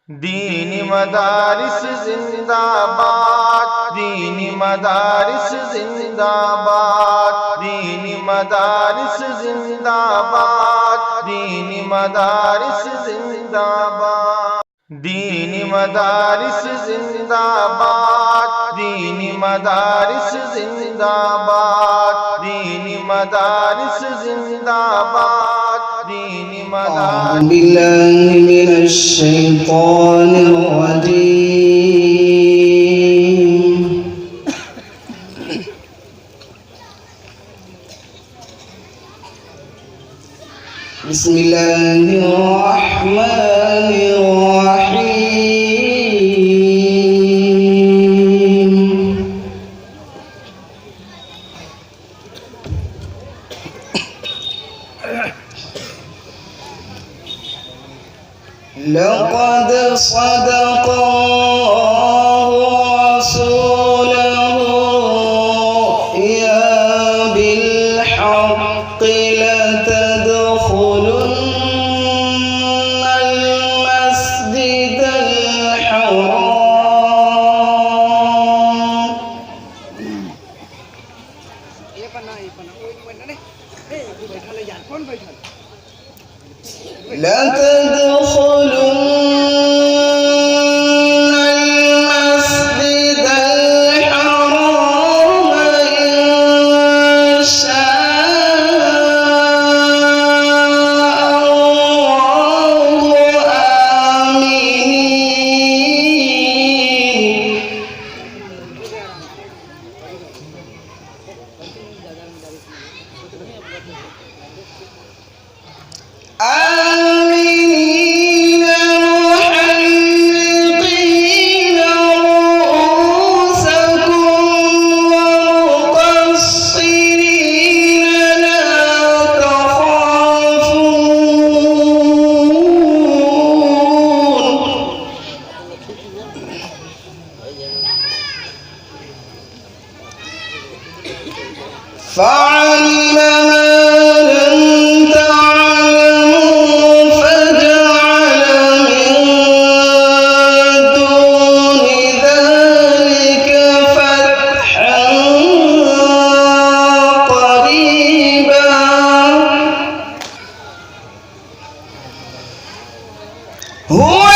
दीनी मदारिस जिंदाबाद, दीनी मदारिस जिंदाबाद, दीनी मदारिस जिंदाबाद, दीनी मदारिस जिंदाबाद, दीनी मदारिस जिंदाबाद, दीनी मदारिस जिंदाबाद, दीनी मदारिस जिंदाबाद, दीनी मदारिस। बिल्लाहि मिनश शैतानिर रजीम। बिस्मिल्लाहिर रहमानिर रहीम। लक़द सदक़ल्लाहु रसूलहु या बिल्हक़्क़ि लतदख़ुलुन्नल मस्जिदल हराम। آمنين محلقين رؤوسكم ومقصرين لا تخافون فعلم ما لم تعلموا فجعل من دون ذلك فتحا قريبا هو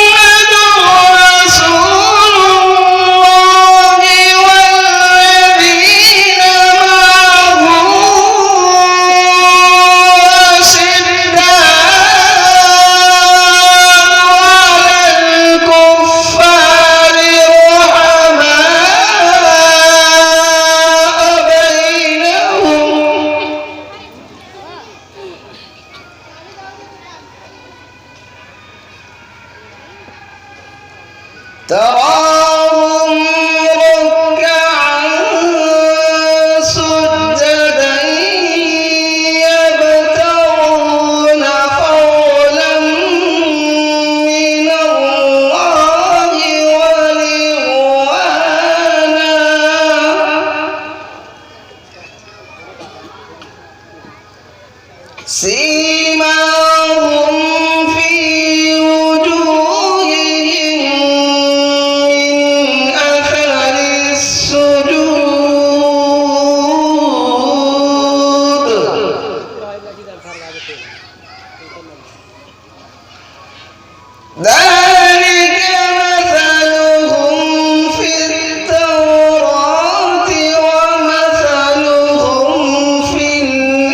محمد رسول الله والذين معه أشداء على الكفار رحماء بينهم تراهم ركعا سجدا يبتغون فضلا من الله ورضوانا سيماهم في وجوههم من أثر السجود ذلك مثلهم في التوراة ومثلهم في الإنجيل